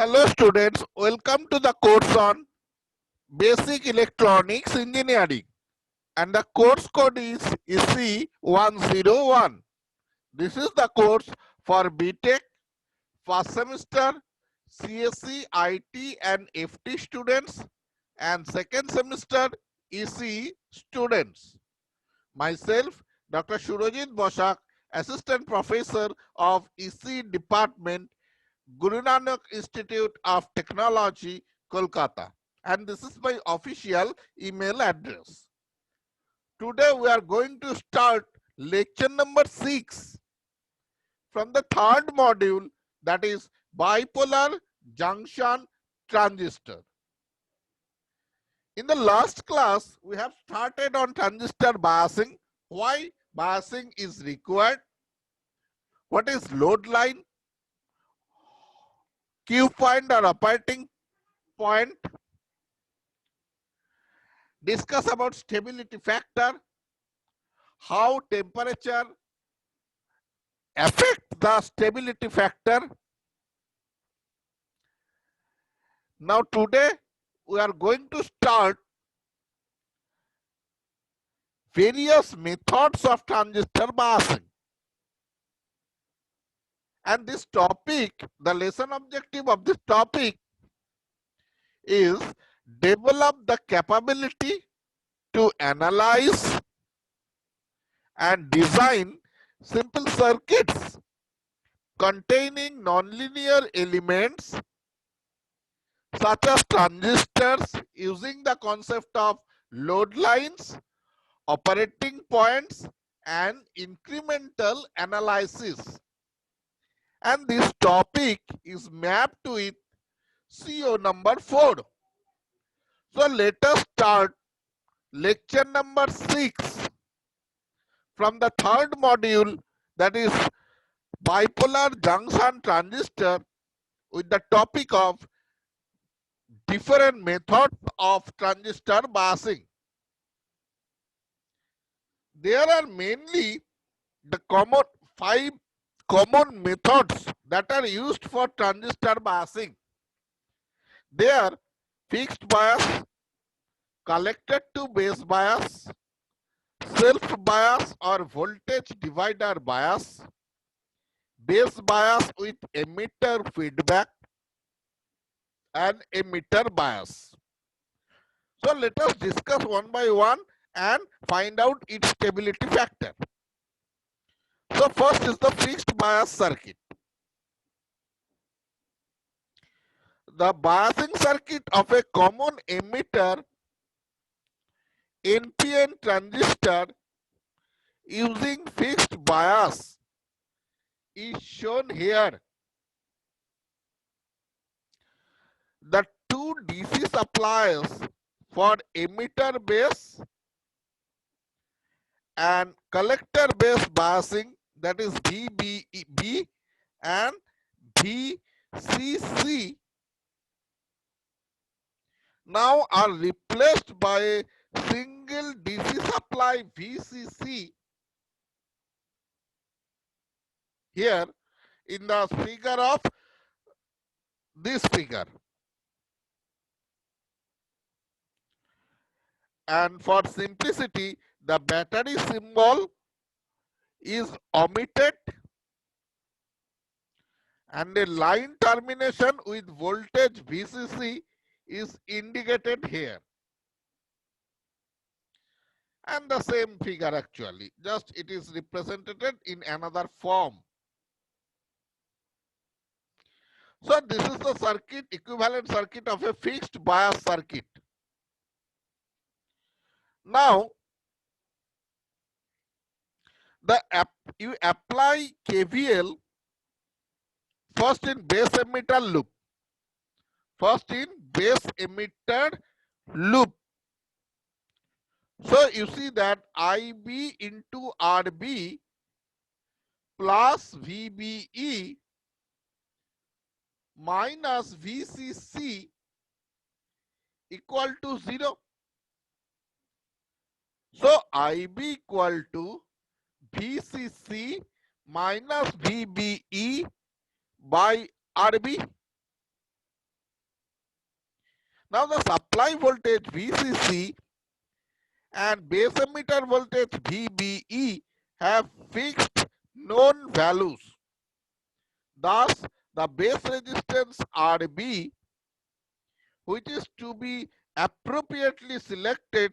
Hello students, welcome to the course on Basic Electronics Engineering and the course code is EC101. This is the course for BTech first semester CSE, IT and FT students and second semester EC students. Myself, Dr. Shurojit Boshak, Assistant Professor of EC Department, Guru Nanak Institute of Technology, Kolkata. And this is my official email address. Today we are going to start lecture number 6 from the third module, that is bipolar junction transistor. In the last class, we have started on transistor biasing, why biasing is required, what is load line, Q point or operating point, discuss about stability factor, how temperature affect the stability factor. Now today we are going to start various methods of transistor biasing. And this topic, the lesson objective of this topic is develop the capability to analyze and design simple circuits containing nonlinear elements such as transistors using the concept of load lines, operating points and incremental analysis. And this topic is mapped with CO number 4. So let us start lecture number 6 from the third module, that is bipolar junction transistor, with the topic of different methods of transistor biasing. There are mainly the 5 common methods that are used for transistor biasing. They are fixed bias, collector to base bias, self bias or voltage divider bias, base bias with emitter feedback, and emitter bias. So let us discuss one by one and find out its stability factor. So first is the fixed bias circuit. The biasing circuit of a common emitter NPN transistor using fixed bias is shown here. The two DC supplies for emitter base and collector base biasing, that is VBB and VCC, now are replaced by a single DC supply VCC here in the figure of this figure. And for simplicity, the battery symbol is omitted and a line termination with voltage VCC is indicated here. And the same figure actually, just it is represented in another form. So this is the circuit, equivalent circuit of a fixed bias circuit. Now, you apply KVL first in base emitter loop. First in base emitter loop. So you see that IB into RB plus VBE minus VCC equal to 0. So IB equal to VCC minus VBE by RB. Now the supply voltage VCC and base emitter voltage VBE have fixed known values. Thus, the base resistance RB, which is to be appropriately selected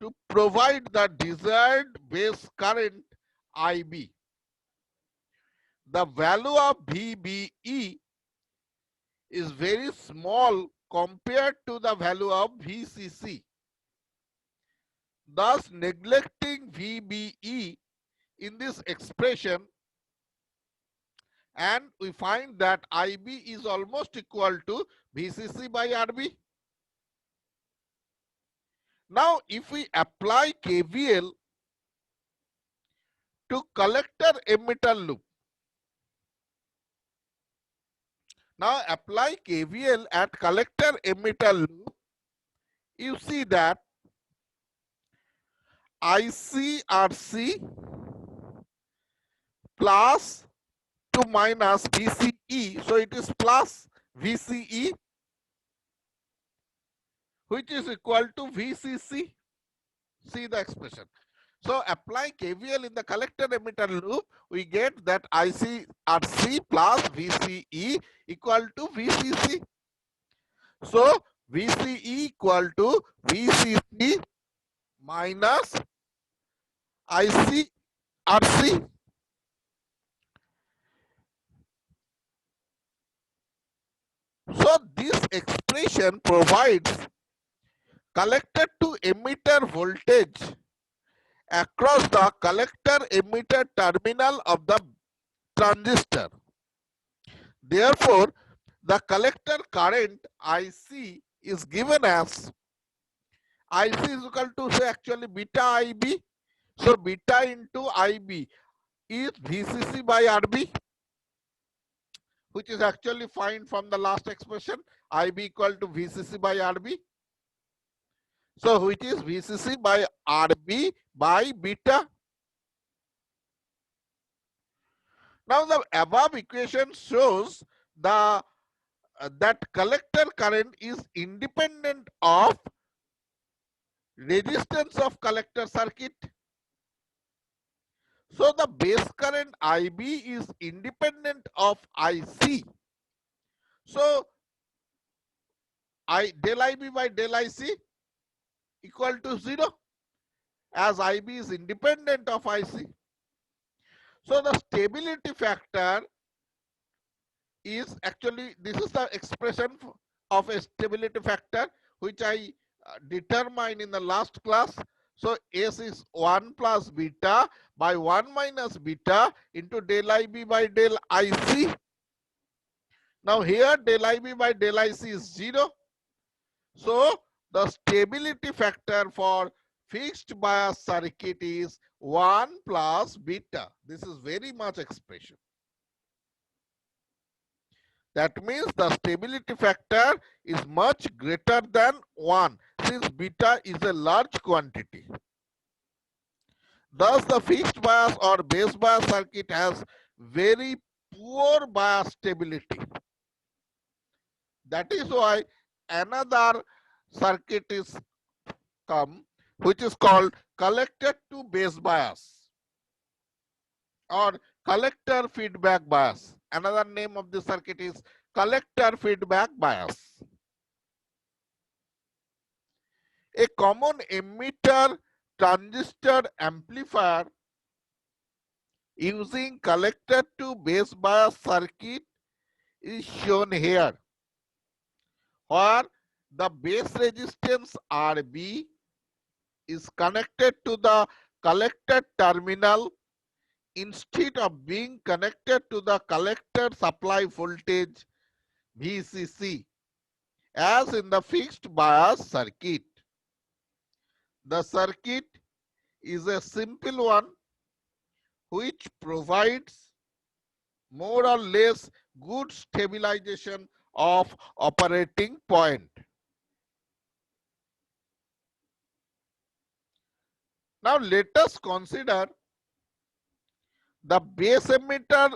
to provide the desired base current IB. The value of VBE is very small compared to the value of VCC. Thus, neglecting VBE in this expression, and we find that IB is almost equal to VCC by RB. Now, if we apply KVL to collector emitter loop, now apply KVL at collector emitter loop, you see that ICRC plus to minus VCE, so it is plus VCE, which is equal to VCC. See the expression. So apply KVL in the collector emitter loop, we get that ICRC plus VCE equal to VCC. So VCE equal to VCC minus ICRC. So this expression provides collector to emitter voltage across the collector emitter terminal of the transistor. Therefore, the collector current IC is given as IC is equal to, say, actually beta IB. So beta into IB is VCC by RB, which is actually find from the last expression, IB equal to VCC by RB. So which is VCC by RB by beta. Now the above equation shows the that collector current is independent of resistance of collector circuit. So the base current IB is independent of IC. So del IB by del IC equal to 0, as IB is independent of IC. So the stability factor is actually, this is the expression of a stability factor which I determined in the last class. So S is 1 plus beta by 1 minus beta into del IB by del IC. Now here del IB by del IC is 0. So the stability factor for fixed bias circuit is 1 plus beta. This is very much expression. That means the stability factor is much greater than 1 since beta is a large quantity. Thus, the fixed bias or base bias circuit has very poor bias stability. That is why another circuit is come which is called collector to base bias or collector feedback bias. Another name of the circuit is collector feedback bias. A common emitter transistor amplifier using collector to base bias circuit is shown here, where the base resistance RB is connected to the collector terminal instead of being connected to the collector supply voltage VCC as in the fixed bias circuit. The circuit is a simple one which provides more or less good stabilization of operating point. Now let us consider the base emitter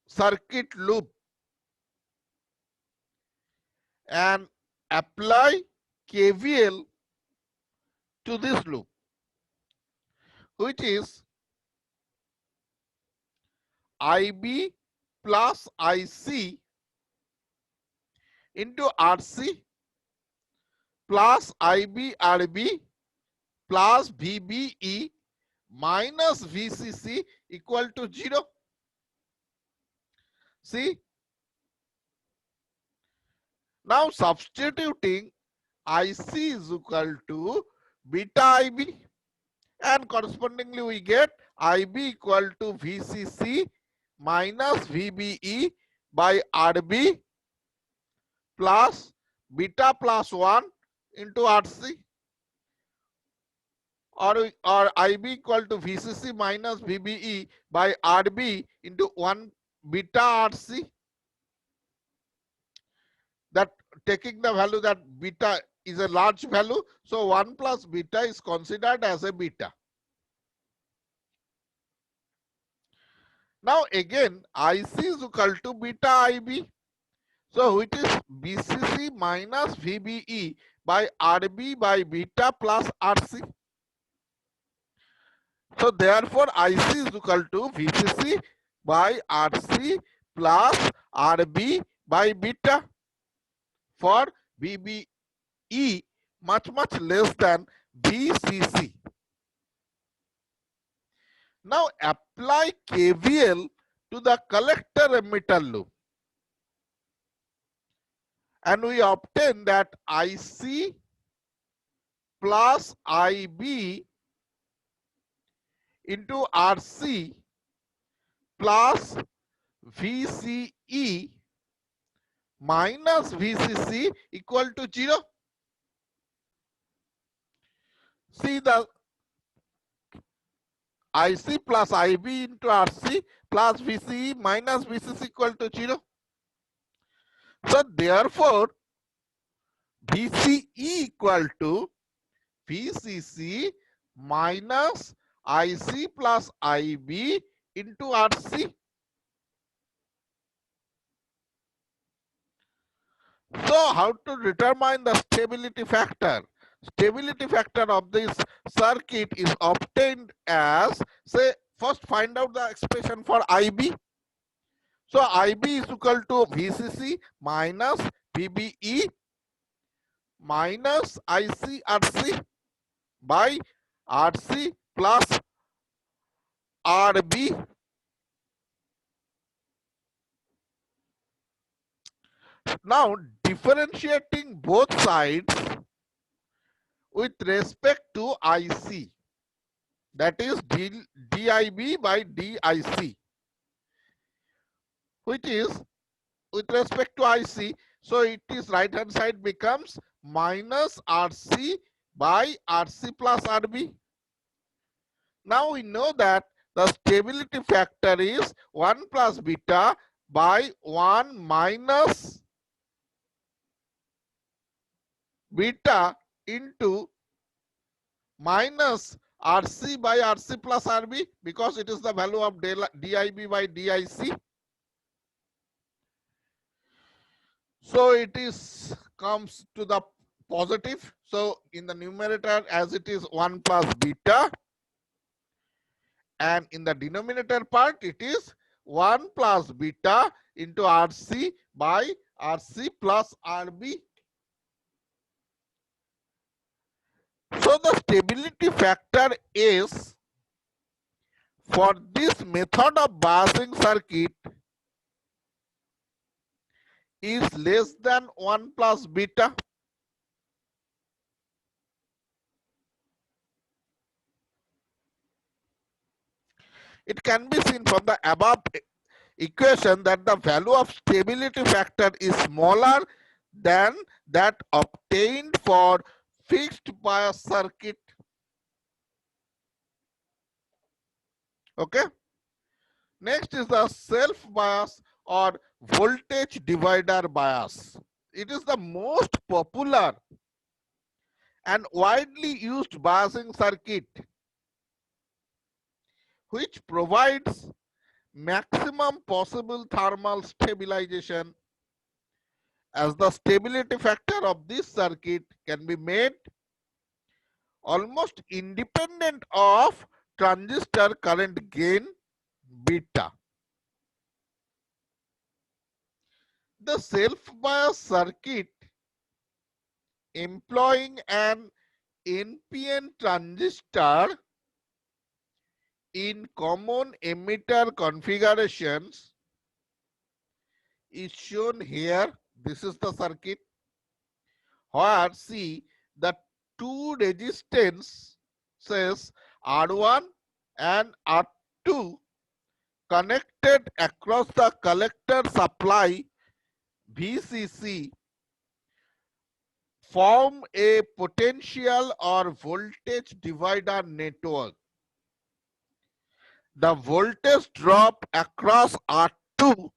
circuit loop, and apply KVL to this loop, which is IB plus IC into RC plus IB RB plus VBE minus VCC equal to 0. See, now substituting IC is equal to beta IB, and correspondingly we get IB equal to VCC minus VBE by RB plus beta plus 1 into RC, or IB equal to VCC minus VBE by RB into 1 beta RC, that taking the value that beta is a large value, so 1 plus beta is considered as a beta. Now again IC is equal to beta IB, so it is BCC minus VBE by RB by beta plus RC. So therefore IC is equal to VCC by RC plus RB by beta for VBE much less than VCC. Now apply KVL to the collector emitter loop, and we obtain that IC plus IB into RC plus VCE minus VCC equal to 0. See, the IC plus IB into RC plus VCE minus VCC equal to 0. So therefore VCE equal to VCC minus IC plus IB into RC. So how to determine the stability factor? Stability factor of this circuit is obtained as, say, first find out the expression for IB. So IB is equal to VCC minus VBE minus IC/RC by RC plus RB. Now differentiating both sides with respect to IC, that is DIB by DIC, which is with respect to IC, so it is right hand side becomes minus RC by RC plus RB. Now we know that the stability factor is 1 plus beta by 1 minus beta into minus RC by RC plus RB, because it is the value of DIB by DIC. So it is comes to the positive. So in the numerator, as it is 1 plus beta, and in the denominator part it is 1 plus beta into RC by RC plus RB. So the stability factor is, for this method of biasing circuit, is less than 1 plus beta. It can be seen from the above equation that the value of stability factor is smaller than that obtained for fixed bias circuit. Okay. Next is the self bias or voltage divider bias. It is the most popular and widely used biasing circuit, which provides maximum possible thermal stabilization as the stability factor of this circuit can be made almost independent of transistor current gain beta. The self-bias circuit employing an NPN transistor in common emitter configurations is shown here. This is the circuit where see the two resistances R1 and R2 connected across the collector supply VCC form a potential or voltage divider network. The voltage drop across R2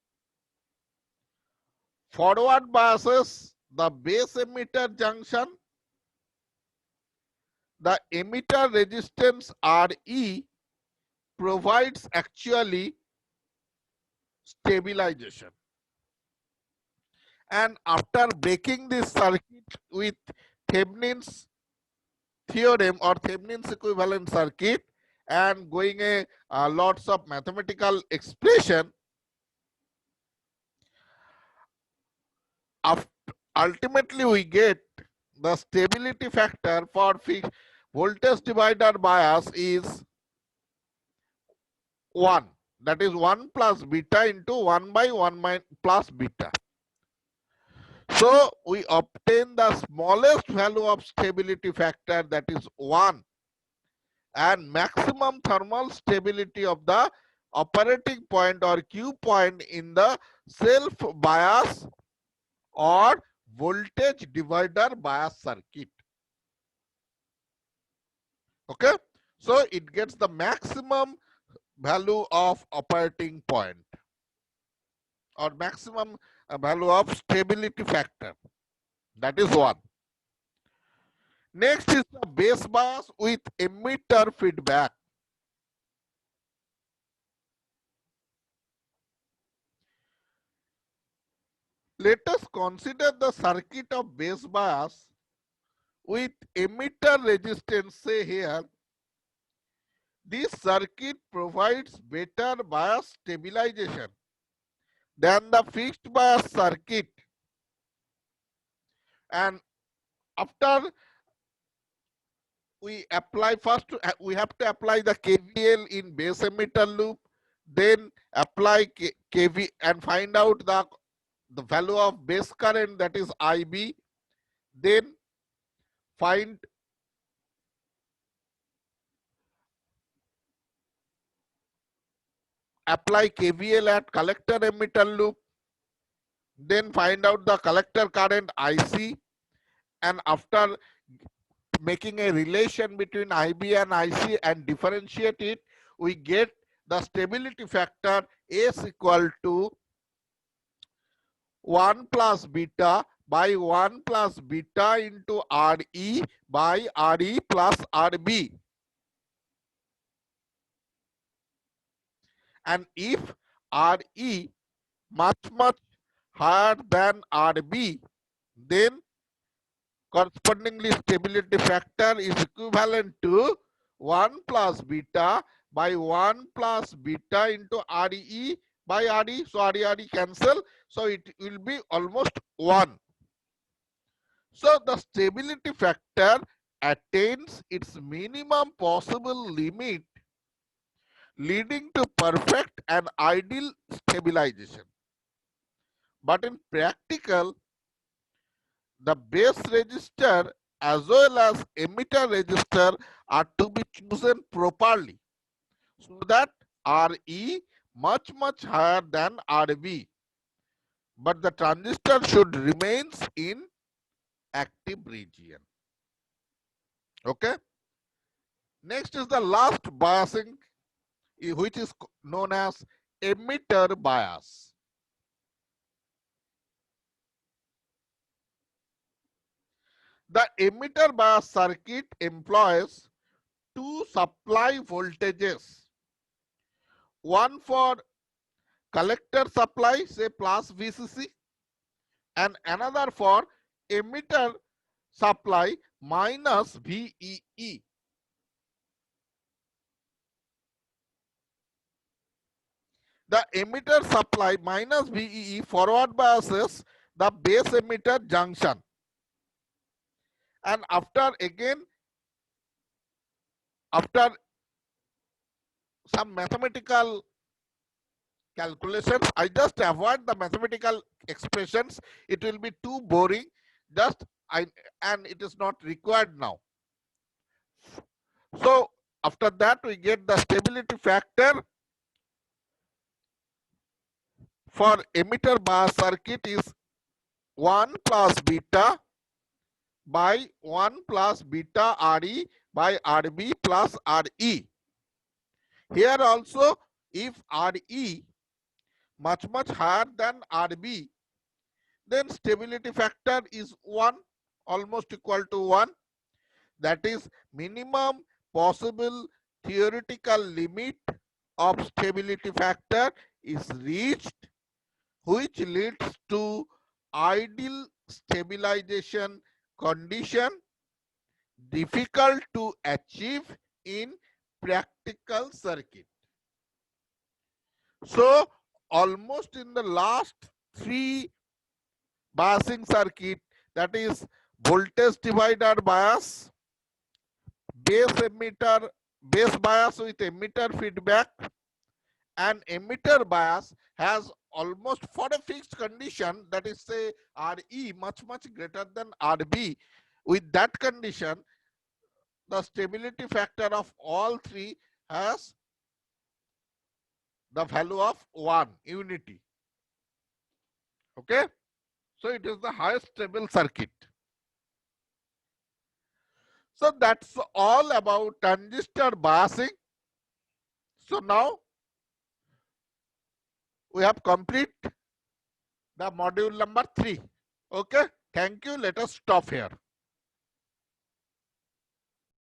forward biases the base emitter junction. The emitter resistance Re provides actually stabilization. And after breaking this circuit with Thevenin's theorem or Thevenin's equivalent circuit and going a lots of mathematical expression, ultimately we get the stability factor for fixed voltage divider bias is 1. That is 1 plus beta into 1 by 1 plus beta. So we obtain the smallest value of stability factor, that is 1, and maximum thermal stability of the operating point or Q point in the self bias or voltage divider bias circuit. Okay, so it gets the maximum value of operating point or maximum value of stability factor, that is 1. Next is the base bias with emitter feedback. Let us consider the circuit of base bias with emitter resistance. Say here, this circuit provides better bias stabilization than the fixed bias circuit, and after we apply first, we have to apply the KVL in base emitter loop, then apply KV and find out the value of base current, that is IB, then apply KVL at collector emitter loop, then find out the collector current IC, and after making a relation between IB and IC and differentiate it, we get the stability factor S equal to 1 plus beta by 1 plus beta into Re by Re plus Rb. And if Re much higher than Rb, then correspondingly stability factor is equivalent to 1 plus beta by 1 plus beta into Re by Re. So Re cancel. So it will be almost 1. So the stability factor attains its minimum possible limit, leading to perfect and ideal stabilization. But in practical, the base resistor as well as emitter resistor are to be chosen properly so that Re much higher than Rb, but the transistor should remains in active region. Okay. Next is the last biasing, which is known as emitter bias. The emitter bias circuit employs two supply voltages, one for collector supply, say plus VCC, and another for emitter supply minus VEE. The emitter supply minus VEE forward biases the base emitter junction, and after some mathematical calculations, I just avoid the mathematical expressions. It will be too boring. And it is not required now. So after that, we get the stability factor for emitter bias circuit is 1 plus beta by 1 plus beta RE by RB plus RE. Here also, if RE much higher than RB, then stability factor is 1, almost equal to 1. That is minimum possible theoretical limit of stability factor is reached, which leads to ideal stabilization condition difficult to achieve in practical circuit. So almost in the last 3 biasing circuit, that is voltage divider bias, base bias with emitter feedback, and emitter bias has almost for a fixed condition, that is say RE much greater than RB. With that condition, the stability factor of all 3 has the value of 1 unity. Okay, so it is the highest stable circuit. So that's all about transistor biasing. So now we have complete the module number 3. Okay, thank you. Let us stop here.